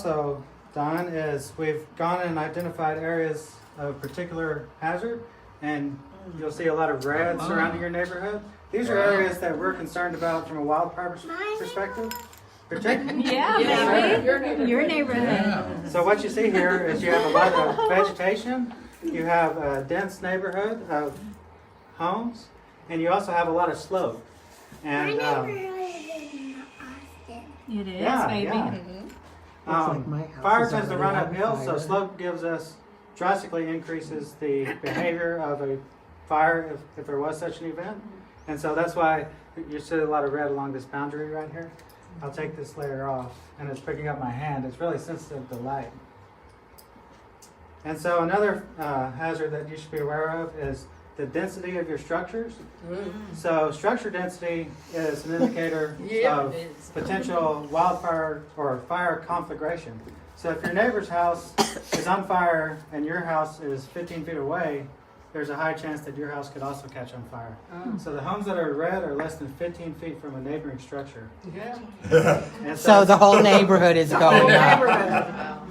also done is we've gone and identified areas of particular hazard, and you'll see a lot of red surrounding your neighborhood. These are areas that we're concerned about from a wildfire perspective. Yeah, maybe. Your neighborhood. Yeah. So what you see here is you have a lot of vegetation, you have a dense neighborhood of homes, and you also have a lot of slope. And It is, yeah, baby. yeah. Fire tends to run uphill, so slope gives us drastically increases the behavior of a fire if there was such an event. And so that's why you see a lot of red along this boundary right here. I'll take this layer off, and it's picking up my hand. It's really sensitive to light. And so another hazard that you should be aware of is the density of your structures. So structure density is an indicator of potential wildfire or fire conflagration. So if your neighbor's house is on fire and your house is 15 feet away, there's a high chance that your house could also catch on fire. So the homes that are red are less than 15 feet from a neighboring structure. And So the whole neighborhood is going up.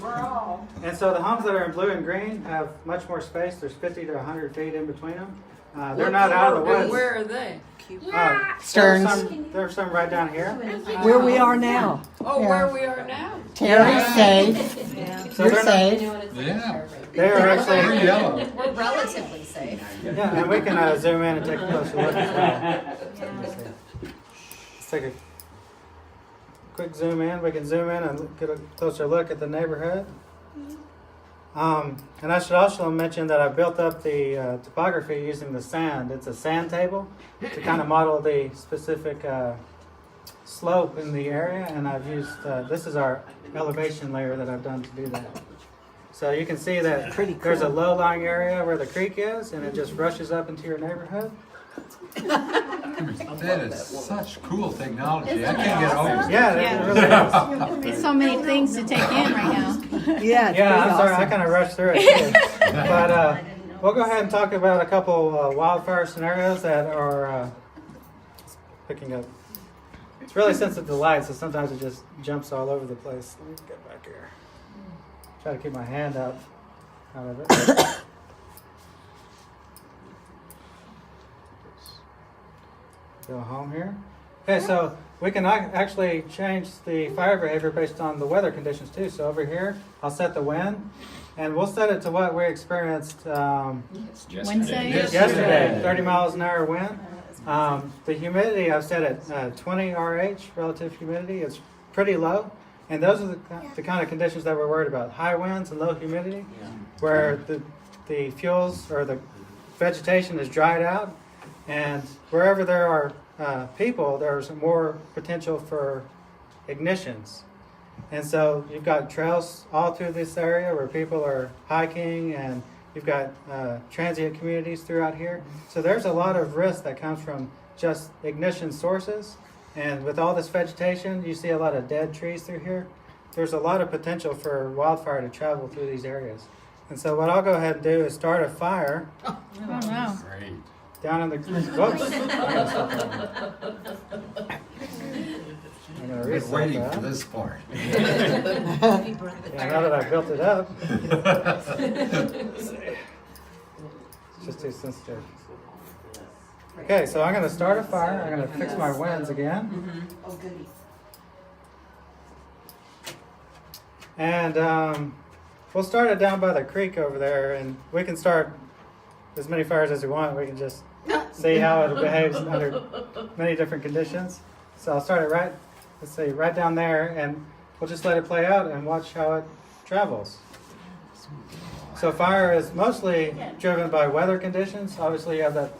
And so the homes that are in blue and green have much more space. There's 50 to 100 feet in between them. They're not out of the woods. Where are they? Stearns. There's some right down here. Where we are now. Oh, where we are now? Terry's safe. So You're they're safe. Yeah. They are We're actually, yellow. We're relatively safe. yeah, and we can zoom in and take a closer look as well. Let's take a quick zoom in. We can zoom in and get a closer look at the neighborhood. And I should also mention that I built up the topography using the sand. It's a sand table to kind of model the specific slope in the area, and I've used, this is our elevation layer that I've done to do that. So you can see that there's a low-lying area where the creek is, and it just rushes up into your neighborhood. That is such cool technology. I can't get over it. Yeah, it really is. There's so many things to take in right now. Yeah, it's Yeah, I'm pretty sorry, I awesome. kind of rushed through it too. But we'll go ahead and talk about a couple wildfire scenarios that are picking up. It's really sensitive to light, so sometimes it just jumps all over the place. Let me get back here. Try to keep my hand out of it. Go home here. Okay, so we can actually change the fire behavior based on the weather conditions too. So over here, I'll set the wind, and we'll set it to what we experienced Wednesday? yesterday, 30 miles an hour wind. The humidity, I've set at 20 RH, relative humidity. It's pretty low. And those are the kind of conditions that we're worried about. High winds and low humidity, where the fuels or the vegetation is dried out. And wherever there are people, there's more potential for ignitions. And so you've got trails all through this area where people are hiking, and you've got transient communities throughout here. So there's a lot of risk that comes from just ignition sources. And with all this vegetation, you see a lot of dead trees through here. There's a lot of potential for wildfire to travel through these areas. And so what I'll go ahead and do is start a fire Oh, no. Great. down in the, whoops. I'm going to Been reset waiting for that. this part. Yeah, now that I've built it up, it's just too sensitive. Okay, so I'm going to start a fire. I'm going to fix my winds again. Oh, goody. And we'll start it down by the creek over there, and we can start as many fires as we want. We can just see how it behaves under many different conditions. So I'll start it right down there, and we'll just let it play out and watch how it travels. So fire is mostly driven by weather conditions. Obviously you have that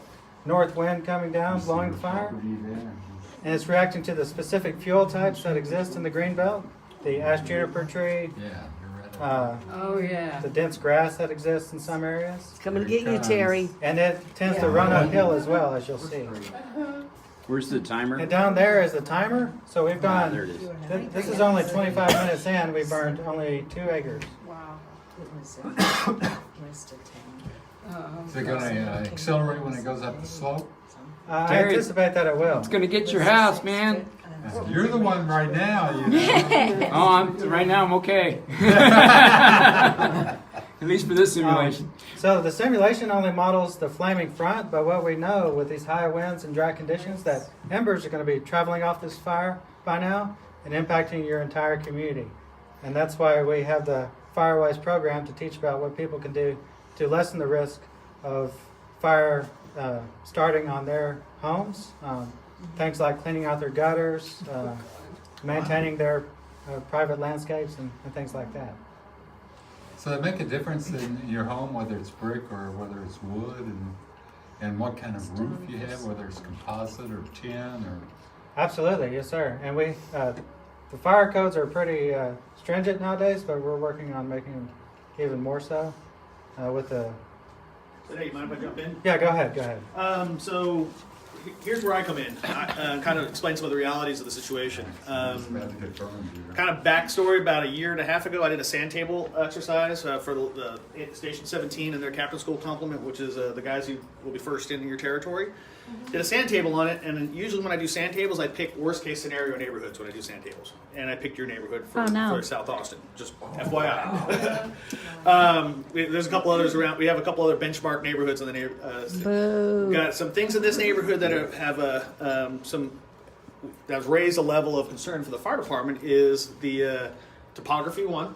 north wind coming down, blowing the fire. And it's reacting to the specific fuel types that exist in the green belt. The ash juniper tree, Yeah, you're right. Oh, yeah. the dense grass that exists in some areas. Coming to get you, Terry. And it tends to run uphill as well, as you'll see. Where's the timer? And down there is the timer. So we've Ah, gone, there it is. this is only 25 minutes in, we burned only 2 acres. Wow. Is it going to accelerate when it goes up the slope? I Terry, anticipate that it will. It's gonna get your house, man. You're the one right now, you know. Oh, right now I'm okay. At least for this simulation. So the simulation only models the flaming front, but what we know with these high winds and dry conditions that embers are going to be traveling off this fire by now and impacting your entire community. And that's why we have the Firewise program to teach about what people can do to lessen the risk of fire starting on their homes. Things like cleaning out their gutters, maintaining their private landscapes and things like that. So it make a difference in your home, whether it's brick or whether it's wood, and what kind of roof you have, whether it's composite or tin or. Absolutely, yes, sir. And we, the fire codes are pretty stringent nowadays, but we're working on making them even more so with the. So, hey, mind if I jump in? Yeah, go ahead. Go ahead. So here's where I come in. I kind of explain some of the realities of the situation. Kind of backstory, about a year and a half ago, I did a sand table exercise for the Station 17 and their Captain School complement, which is the guys who will be first in your territory. Did a sand table on it, and usually when I do sand tables, I pick worst case scenario neighborhoods when I do sand tables. And I picked your neighborhood for South Austin, just FYI. There's a couple others around. We have a couple other benchmark neighborhoods in the neighborhood. We've got some things in this neighborhood that have some that has raised a level of concern for the fire department is the topography, one,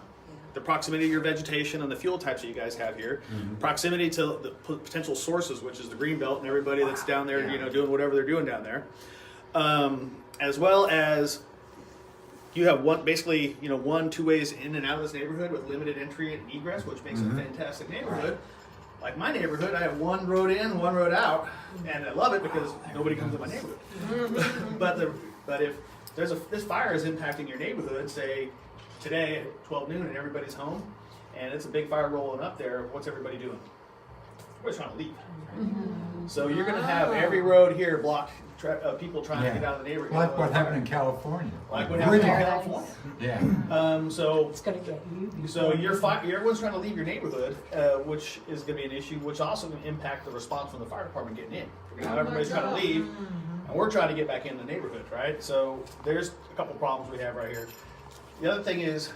the proximity to your vegetation and the fuel types that you guys have here, proximity to the potential sources, which is the green belt and everybody that's down there, doing whatever they're doing down there, as well as you have two ways in and out of this neighborhood with limited entry and egress, which makes it a fantastic neighborhood. Like my neighborhood, I have one road in, one road out, and I love it because nobody comes to my neighborhood. But if this fire is impacting your neighborhood, say today at 12 noon and everybody's home, and it's a big fire rolling up there, what's everybody doing? Everybody's trying to leave. So you're going to have every road here blocked, people trying to get out of the neighborhood. Like what happened in California. Like what happened in California. Yeah. So It's gonna get you. So everyone's trying to leave your neighborhood, which is going to be an issue, which also going to impact the response from the fire department getting in. Everybody's trying to leave, and we're trying to get back in the neighborhood, right? So there's a couple problems we have right here. The other thing is,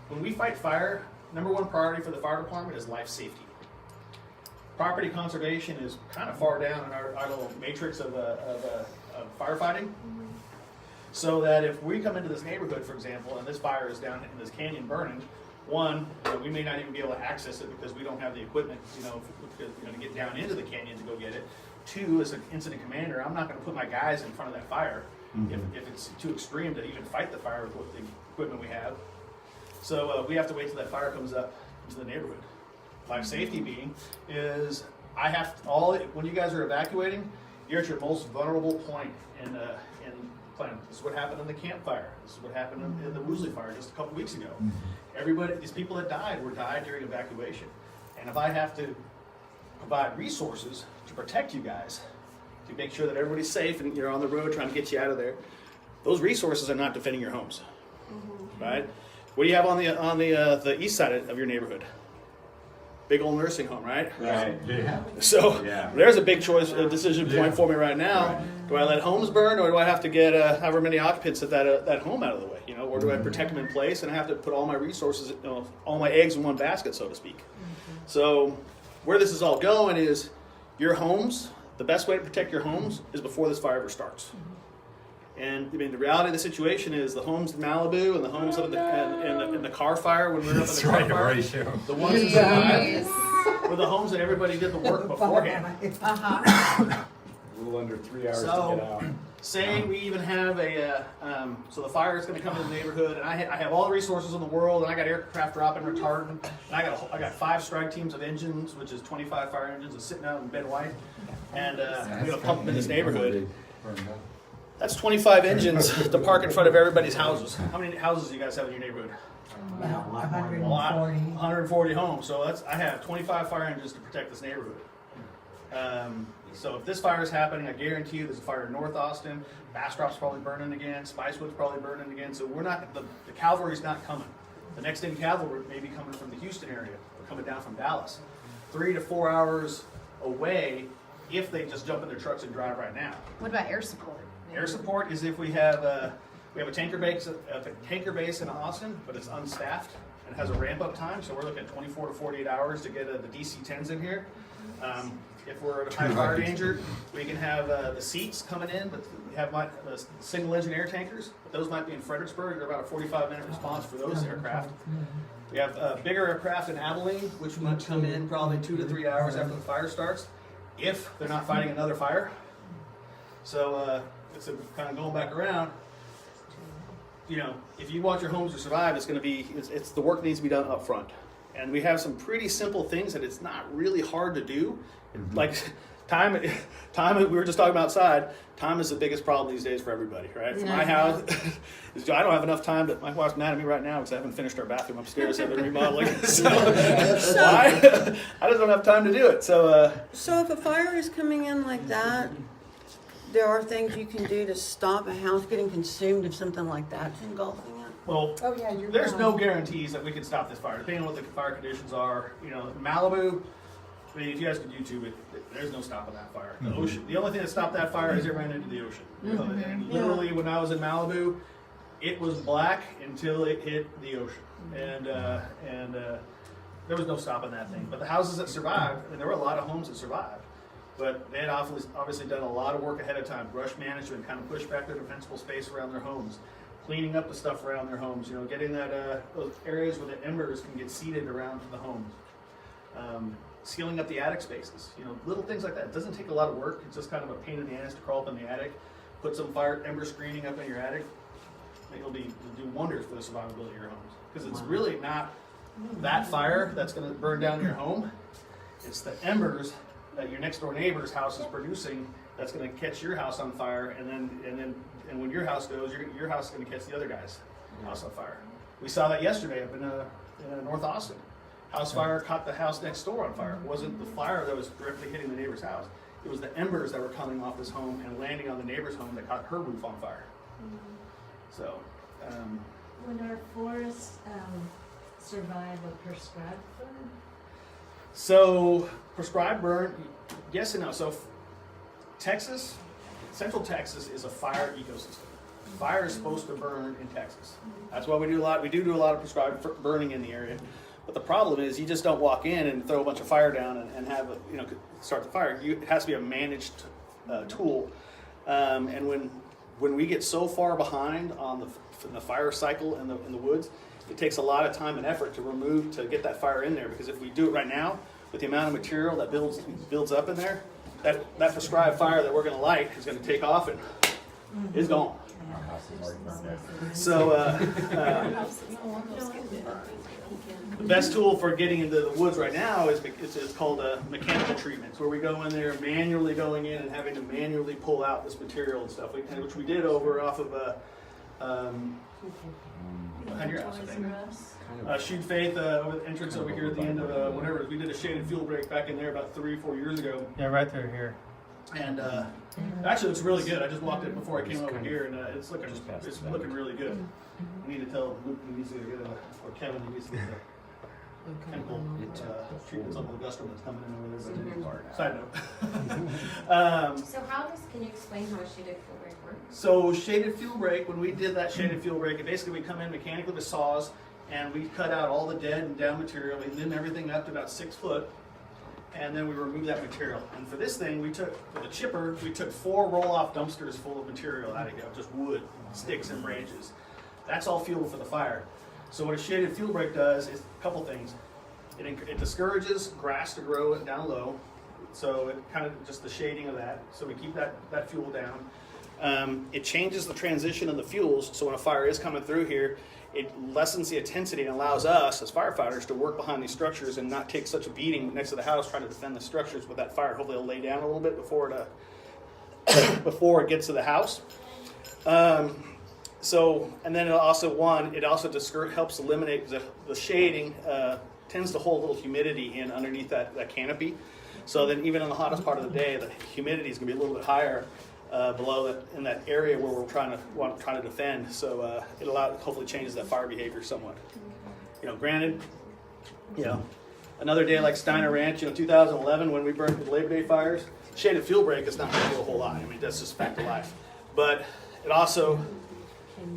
when we fight fire, number one priority for the fire department is life safety. Property conservation is kind of far down in our little matrix of firefighting. So that if we come into this neighborhood, for example, and this fire is down in this canyon burning, one, we may not even be able to access it because we don't have the equipment, to get down into the canyon to go get it. Two, as an incident commander, I'm not going to put my guys in front of that fire if it's too extreme to even fight the fire with the equipment we have. So we have to wait till that fire comes up into the neighborhood. Life safety being is when you guys are evacuating, you're at your most vulnerable point in plan. This is what happened in the campfire. This is what happened in the Woosley fire just a couple weeks ago. These people that died during evacuation. And if I have to provide resources to protect you guys, to make sure that everybody's safe and you're on the road trying to get you out of there, those resources are not defending your homes, right? What do you have on the east side of your neighborhood? Big old nursing home, right? Right. Yeah. So there's a big decision point for me right now. Right. Do I let homes burn, or do I have to get however many occupants at that home out of the way? Or do I protect them in place and I have to put all my resources, all my eggs in one basket, so to speak? So where this is all going is your homes. The best way to protect your homes is before this fire ever starts. And the reality of the situation is the homes in Malibu and the homes in the car fire when we were up in the car fire, the ones that survived were the homes that everybody did the work beforehand. A little under 3 hours to get out. Saying we even have so the fire is going to come in the neighborhood, and I have all the resources in the world, and I got aircraft dropping retardant, and I got 5 strike teams of engines, which is 25 fire engines, that's sitting out in Ben White, and I'm going to pump them in this neighborhood. That's 25 engines to park in front of everybody's houses. How many houses do you guys have in your neighborhood? About 140. 140 homes. So I have 25 fire engines to protect this neighborhood. So if this fire is happening, I guarantee you there's a fire in North Austin. Bastrop's probably burning again. Spicewood's probably burning again. So the cavalry's not coming. The next in cavalry may be coming from the Houston area or coming down from Dallas. 3 to 4 hours away if they just jump in their trucks and drive right now. What about air support? Air support is if we have a tanker base in Austin, but it's unstaffed and has a ramp up time, so we're looking at 24 to 48 hours to get the DC-10s in here. If we're at a high fire danger, we can have the seats coming in, but we have single engine air tankers. But those might be in Fredericksburg. They're about a 45-minute response for those aircraft. We have bigger aircraft in Abilene, which might come in probably 2 to 3 hours after the fire starts, if they're not fighting another fire. So it's kind of going back around. You know, if you want your homes to survive, it's the work needs to be done up front. And we have some pretty simple things that it's not really hard to do. Like time, we were just talking about outside, time is the biggest problem these days for everybody, right? For my house, I don't have enough time my wife's mad at me right now because I haven't finished our bathroom upstairs, I've been remodeling. So I just don't have time to do it. So if a fire is coming in like that, there are things you can do to stop a house getting consumed if something like that's engulfing it? well, Oh, yeah, you're there's right. no guarantees that we can stop this fire, depending on what the fire conditions are. You know, Malibu, I mean, if you guys could YouTube it, there's no stopping that fire. The ocean, the only thing that stopped that fire is it ran into the ocean. And literally, when I was in Malibu, it was black until it hit the ocean, and there was no stopping that thing. But the houses that survived, I mean, there were a lot of homes that survived, but they had obviously done a lot of work ahead of time, brush management, kind of push back their defensible space around their homes, cleaning up the stuff around their homes, you know, getting those areas where the embers can get seeded around the homes. Sealing up the attic spaces, you know, little things like that. It doesn't take a lot of work. It's just kind of a pain in the ass to crawl up in the attic, put some fire ember screening up in your attic. It'll do wonders for the survivability of your homes. Because it's really not that fire that's going to burn down your home. It's the embers that your next door neighbor's house is producing that's going to catch your house on fire, and when your house goes, your house is going to catch the other guy's house on fire. We saw that yesterday up in North Austin. House fire caught the house next door on fire. It wasn't the fire that was directly hitting the neighbor's house. It was the embers that were coming off his home and landing on the neighbor's home that caught her roof on fire. So, Would our forests survive a prescribed burn? So prescribed burn, yes and no. So Texas, Central Texas is a fire ecosystem. Fire is supposed to burn in Texas. That's why we do a lot. We do a lot of prescribed burning in the area. But the problem is, you just don't walk in and throw a bunch of fire down and have start the fire. It has to be a managed tool. And when we get so far behind on the fire cycle in the woods, it takes a lot of time and effort to get that fire in there. Because if we do it right now, with the amount of material that builds up in there, that prescribed fire that we're going to light is going to take off and is gone. So the best tool for getting into the woods right now is it's called mechanical treatments, where we go in there manually going in and having to manually pull out this material and stuff, which we did over off of behind your house, I think. Shoot Faith over the entrance over here at the end of whatever. We did a shaded fuel break back in there about 3 or 4 years ago. Yeah, right through here. And actually, it's really good. I just walked it before I came over here, and it's looking really good. I need to tell Luke he needs to get or Kevin he needs to get the chemical treatments on the Augusta that's coming in over there. Side note. So can you explain how a shaded fuel break works? So shaded fuel break, when we did that shaded fuel break, basically we come in mechanically with saws, and we cut out all the dead and down material. We limb everything up to about 6 foot. And then we remove that material. And for this thing, for the chipper, we took 4 roll-off dumpsters full of material out of here, just wood, sticks, and branches. That's all fuel for the fire. So what a shaded fuel break does is a couple things. It discourages grass to grow down low, so it kind of just the shading of that. So we keep that fuel down. It changes the transition of the fuels, so when a fire is coming through here, it lessens the intensity and allows us as firefighters to work behind these structures and not take such a beating next to the house trying to defend the structures with that fire. Hopefully it'll lay down a little bit before it gets to the house. And then it also helps eliminate the shading. Tends to hold a little humidity in underneath that canopy. So then even in the hottest part of the day, the humidity is going to be a little bit higher below in that area where we're trying to defend. So it hopefully changes that fire behavior somewhat. Granted, another day like Steiner Ranch, 2011 when we burned the Labor Day fires, shaded fuel break is not going to do a whole lot. I mean, that's just fact of life. But it also,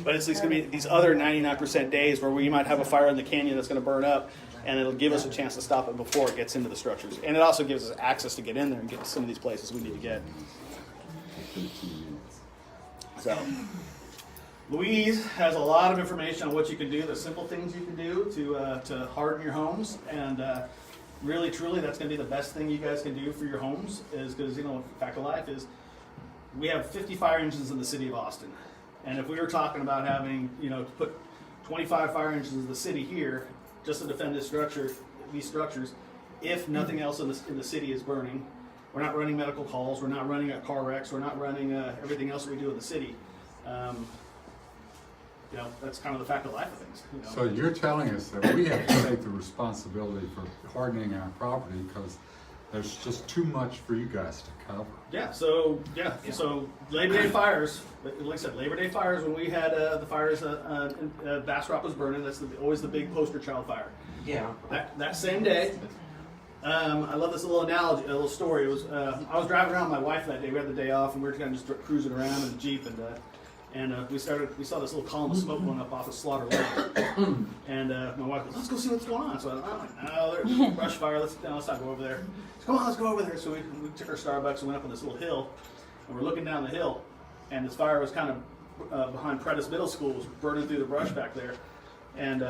it's going to be these other 99% days where we might have a fire in the canyon that's going to burn up, and it'll give us a chance to stop it before it gets into the structures. And it also gives us access to get in there and get to some of these places we need to get. So, Louise has a lot of information on what you can do, the simple things you can do to harden your homes, and really, truly, that's going to be the best thing you guys can do for your homes. Is because fact of life is we have 50 fire engines in the city of Austin, and if we were talking about having to put 25 fire engines in the city here just to defend these structures, if nothing else in the city is burning. We're not running medical calls. We're not running car wrecks. We're not running everything else we do in the city. That's kind of the fact of life of things. So you're telling us that we have to take the responsibility for hardening our property because there's just too much for you guys to cover. So Labor Day fires, like I said, Labor Day fires, when we had the fires, Bastrop was burning, that's always the big poster child fire. Yeah. That same day, I love this little analogy, a little story. It was I was driving around with my wife that day. We had the day off, and we were kind of just cruising around in the Jeep, and we saw this little column of smoke going up off of Slaughter Lane. And my wife goes, "Let's go see what's going on." So I'm like, "No, there's a brush fire. Let's not go over there." So, "Come on, let's go over there." So we took our Starbucks and went up on this little hill, and we're looking down the hill, and this fire was kind of behind Prentice Middle School, was burning through the brush back there, and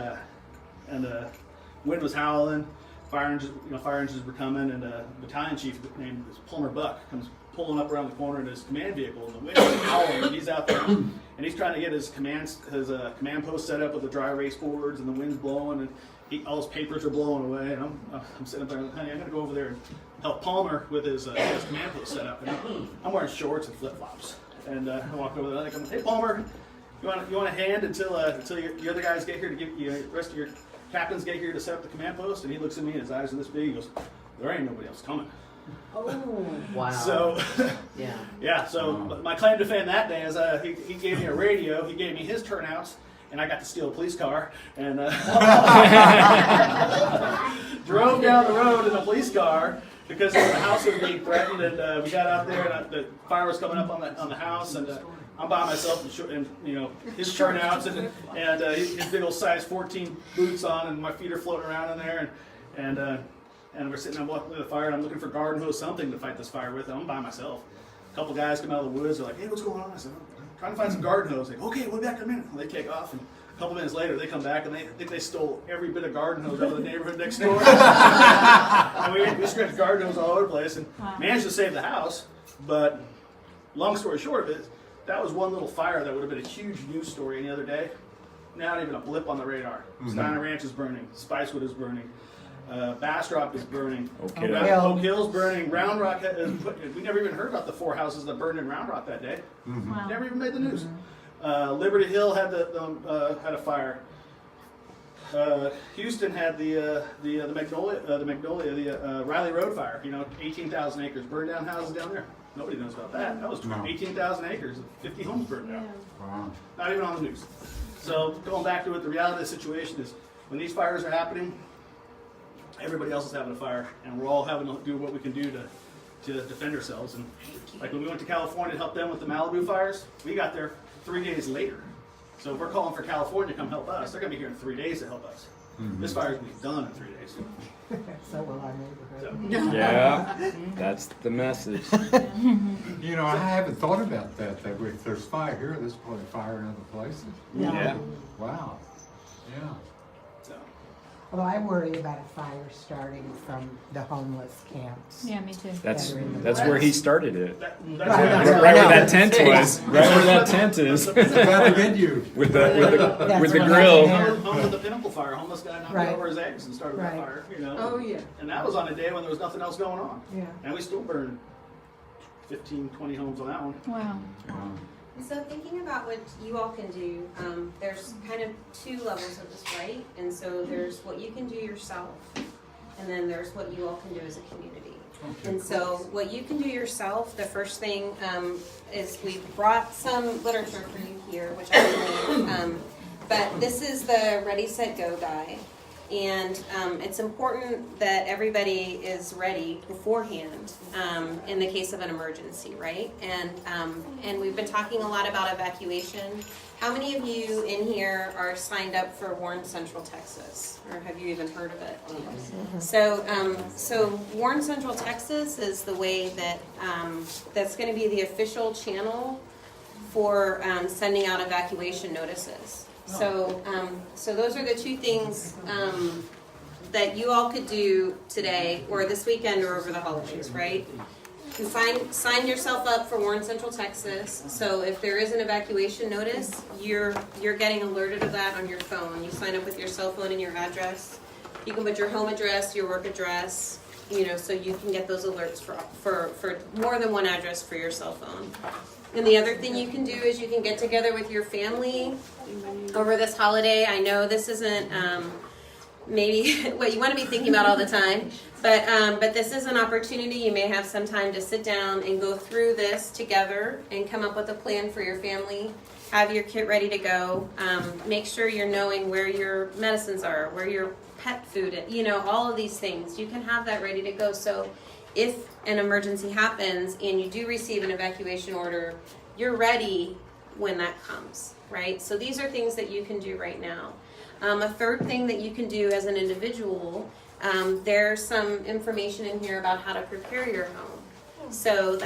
wind was howling. Fire engines were coming, and a battalion chief named Plumber Buck comes pulling up around the corner in his command vehicle, and the wind is howling, and he's out there, and he's trying to get his command post set up with the dry erase boards, and the wind's blowing, and all his papers are blowing away, and I'm sitting up there, "Honey, I got to go over there and help Palmer with his command post set up." And I'm wearing shorts and flip flops, and I walk over there, and I go, "Hey Palmer, you want a hand until your other guys get here to give you the rest of your captains get here to set up the command post?" And he looks at me, and his eyes are this big. He goes, "There ain't nobody else coming." Oh, wow. So, So my claim to fame that day is he gave me a radio, he gave me his turnouts, and I got to steal a police car, and drove down the road in a police car because the house was being threatened, and we got out there, and the fire was coming up on the house, and I'm by myself, and his turnouts, and his big old size 14 boots on, and my feet are floating around in there, and we're sitting, I'm walking through the fire, and I'm looking for garden hose, something to fight this fire with. I'm by myself. A couple guys come out of the woods. They're like, "Hey, what's going on?" I said, "I'm trying to find some garden hose." Like, "Okay, we'll be back in a minute." And they take off, and a couple minutes later, they come back, and they think they stole every bit of garden hose out of the neighborhood next door. And we scratched garden hose all over the place, and managed to save the house. But long story short of it, that was one little fire that would have been a huge news story any other day. Not even a blip on the radar. Steiner Ranch is burning. Spicewood is burning. Bastrop is burning. Oak Hill's burning. Round Rock we never even heard about the 4 houses that burned in Round Rock that day. Wow. Never even made the news. Liberty Hill had had a fire. Houston had the Riley Road fire. 18,000 acres, burned down houses down there. Nobody knows about that. That was 18,000 acres, 50 homes burned down. Wow. Not even on the news. So going back to it, the reality of the situation is when these fires are happening, everybody else is having a fire, and we're all having to do what we can do to defend ourselves. And like when we went to California to help them with the Malibu fires, we got there 3 days later. So if we're calling for California to come help us, they're going to be here in 3 days to help us. This fire's going to be done in 3 days. So will our neighborhood. Yeah, that's the message. I haven't thought about that if there's fire here, there's probably fire in other places. Yeah. Wow. Yeah. So, Well, I worry about a fire starting from the homeless camps. Yeah, me too. That's where he started it. that's Right, Right where that tent was. Right where that tent is. Got to get you. with the That's grill. right. home with the Pinnacle fire, homeless guy knocked Right. over his eggs and started that Right. fire. Oh, yeah. And that was on a day when there was nothing else going on. Yeah. And we still burned 15, 20 homes on that one. Wow. So thinking about what you all can do, there's kind of 2 levels of this, right? And so there's what you can do yourself, and then there's what you all can do as a community. And so what you can do yourself, the first thing is we've brought some literature for you here, which I believe, but this is the Ready, Set, Go guide. And it's important that everybody is ready beforehand in the case of an emergency, right? And we've been talking a lot about evacuation. How many of you in here are signed up for Warren Central Texas, or have you even heard of it? So Warren Central Texas is the way that that's going to be the official channel for sending out evacuation notices. So those are the two things that you all could do today, or this weekend, or over the holidays, right? You sign yourself up for Warren Central Texas. So if there is an evacuation notice, you're getting alerted of that on your phone. You sign up with your cell phone and your address. You can put your home address, your work address, so you can get those alerts for more than one address for your cell phone. And the other thing you can do is you can get together with your family over this holiday. I know this isn't maybe what you want to be thinking about all the time, but this is an opportunity. You may have some time to sit down and go through this together and come up with a plan for your family. Have your kit ready to go. Make sure you're knowing where your medicines are, where your pet food is, all of these things. You can have that ready to go. So if an emergency happens and you do receive an evacuation order, you're ready when that comes, right? So these are things that you can do right now. A third thing that you can do as an individual, there's some information in here about how to prepare your home. So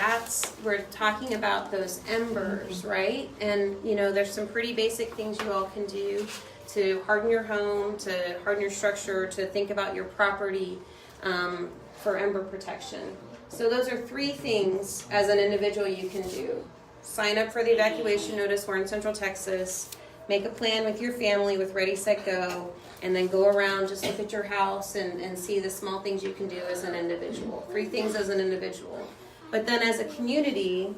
we're talking about those embers, right? And there's some pretty basic things you all can do to harden your home, to harden your structure, to think about your property for ember protection. So those are three things as an individual you can do. Sign up for the evacuation notice. We're in Central Texas. Make a plan with your family with Ready, Set, Go, and then go around, just look at your house and see the small things you can do as an individual. 3 things as an individual. But then as a community,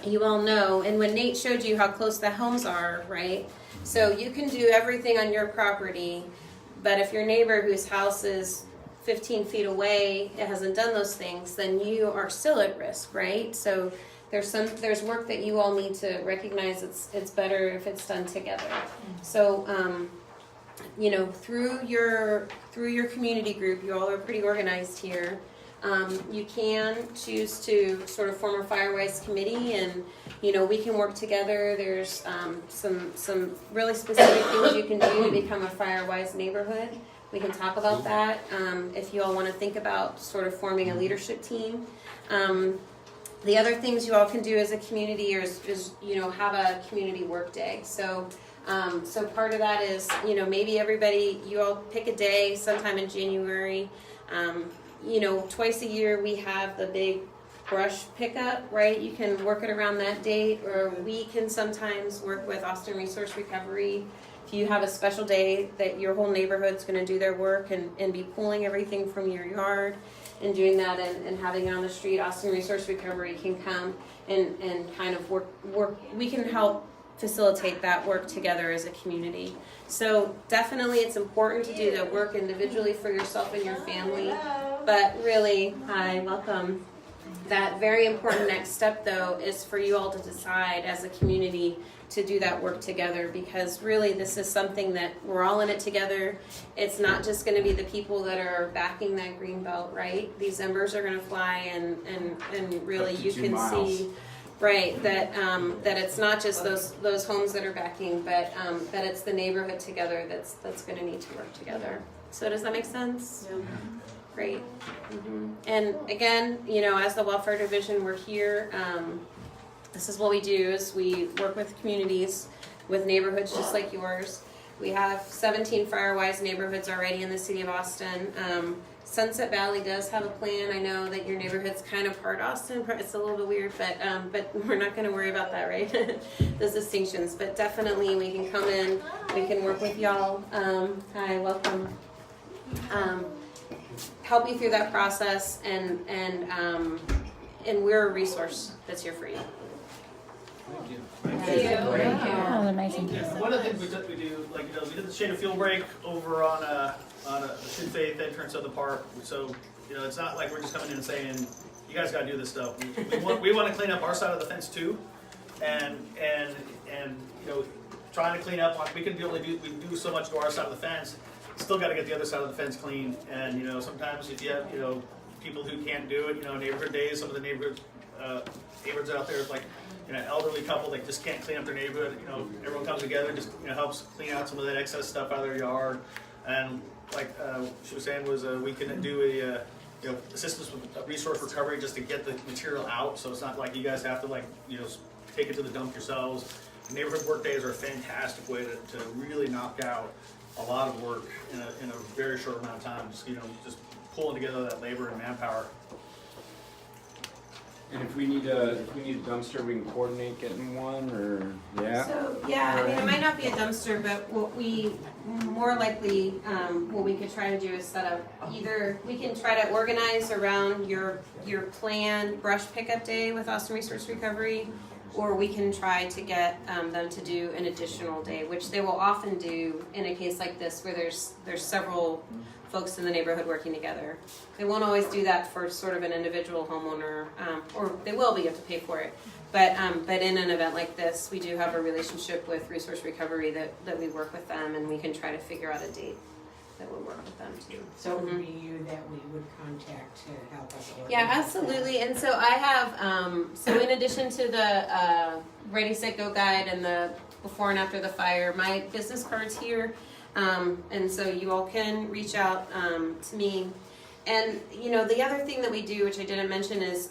you all know, and when Nate showed you how close the homes are, right? So you can do everything on your property, but if your neighbor whose house is 15 feet away, it hasn't done those things, then you are still at risk, right? So there's work that you all need to recognize. It's better if it's done together. So through your community group, you all are pretty organized here. You can choose to sort of form a Firewise committee, and we can work together. There's some really specific things you can do to become a Firewise neighborhood. We can talk about that if you all want to think about sort of forming a leadership team. The other things you all can do as a community is have a community work day. So part of that is maybe you all pick a day sometime in January. Twice a year we have the big brush pickup, right? You can work it around that date, or we can sometimes work with Austin Resource Recovery. If you have a special day that your whole neighborhood's going to do their work and be pulling everything from your yard and doing that and having it on the street, Austin Resource Recovery can come and kind of work. We can help facilitate that work together as a community. So definitely it's important to do the work individually for yourself and your family, but really, hi, welcome. That very important next step though is for you all to decide as a community to do that work together, because really this is something that we're all in it together. It's not just going to be the people that are backing that green belt, right? These embers are going to fly and really you can see, right, that it's not just those homes that are backing, but that it's the neighborhood together that's going to need to work together. So does that make sense? Yeah. Great. Mm-hmm. And again, as the Wildfire Division, we're here. This is what we do: is we work with communities, with neighborhoods just like yours. We have 17 Firewise neighborhoods already in the city of Austin. Sunset Valley does have a plan. I know that your neighborhood's kind of part Austin. It's a little bit weird, but we're not going to worry about that, right? Those distinctions. But definitely we can come in. We can work with y'all. Hi, welcome. Help you through that process, and we're a resource that's here for you. Thank you. That was amazing. One of the things we do, we did the Shade of Fuel break over on a Shoot Faith entrance of the park. So it's not like we're just coming in and saying you guys got to do this stuff. We want to clean up our side of the fence too, and trying to clean up. We do so much to our side of the fence. still got to get the other side of the fence clean. And you know, sometimes if you have people who can't do it, neighborhood days, some of the neighborhoods out there, like elderly couple that just can't clean up their neighborhood. Everyone comes together and just helps clean out some of that excess stuff out of their yard. And like she was saying, was we can do a assistance with resource recovery just to get the material out. So it's not like you guys have to take it to the dump yourselves. Neighborhood work days are a fantastic way to really knock out a lot of work in a very short amount of time. Just pulling together that labor and manpower. And if we need a dumpster, we can coordinate getting one, or yeah. So yeah, I mean, it might not be a dumpster, but what we more likely what we could try to do is set up either we can try to organize around your planned brush pickup day with Austin Resource Recovery, or we can try to get them to do an additional day, which they will often do in a case like this where there's several folks in the neighborhood working together. They won't always do that for sort of an individual homeowner, or they will, but you have to pay for it. But in an event like this, we do have a relationship with Resource Recovery that we work with them, and we can try to figure out a date that would work with them too. So it would be you that we would contact to help us organize. Yeah, absolutely. And so I have, so in addition to the Ready, Set, Go guide and the before and after the fire, my business card's here. And so you all can reach out to me. And, the other thing that we do, which I didn't mention, is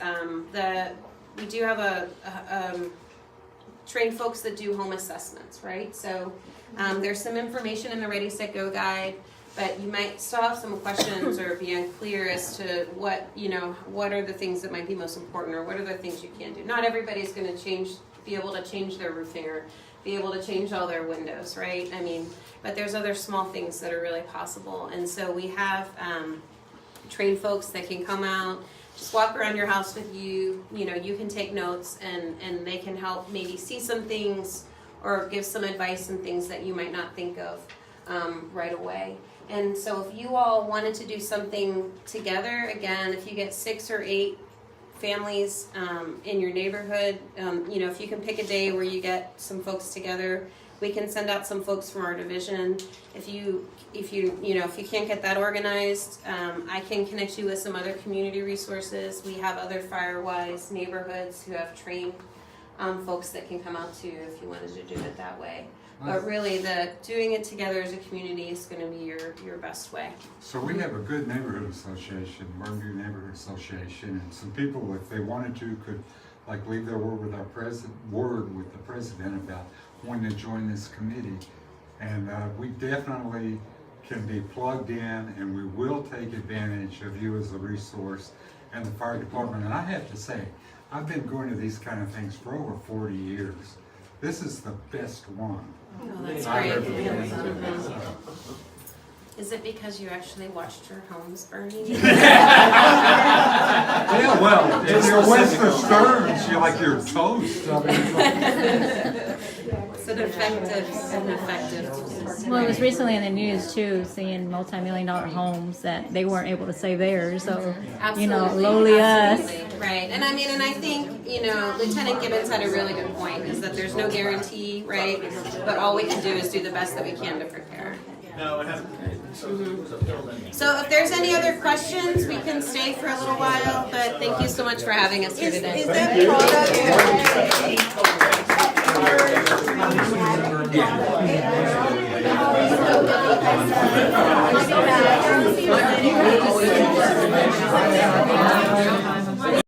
we do have trained folks that do home assessments, right? So there's some information in the Ready, Set, Go guide, but you might still have some questions or be unclear as to what are the things that might be most important, or what are the things you can do. Not everybody's going to be able to change their roofing or be able to change all their windows, right? I mean, but there's other small things that are really possible. And so we have trained folks that can come out, just walk around your house with you. You can take notes, and they can help maybe see some things or give some advice and things that you might not think of right away. And so if you all wanted to do something together, again, if you get 6 or 8 families in your neighborhood, if you can pick a day where you get some folks together, we can send out some folks from our division. If you can't get that organized, I can connect you with some other community resources. We have other Firewise neighborhoods who have trained folks that can come out too if you wanted to do it that way. But really, doing it together as a community is going to be your best way. So we have a good neighborhood association, Barton View Neighborhood Association, and some people, if they wanted to, could leave their word with the president about wanting to join this committee. And we definitely can be plugged in, and we will take advantage of you as a resource and the fire department. And I have to say, I've been going to these kind of things for over 40 years. This is the best one. Oh, that's I've great. ever been to. Is it because you actually watched your homes burning? Yeah, well, if you're with the Stearns, you're toast. I mean, It's an effective Well, it was recently in the news too, seeing multi-million-dollar homes that they weren't able to save theirs. So, Absolutely. lowly Absolutely. us. Right. And I think, Lieutenant Gibbons had a really good point, is that there's no guarantee, right? But all we can do is do the best that we can to prepare. No, it hasn't. So if there's any other questions, we can stay for a little while, but thank you so much for having us here today. Is that product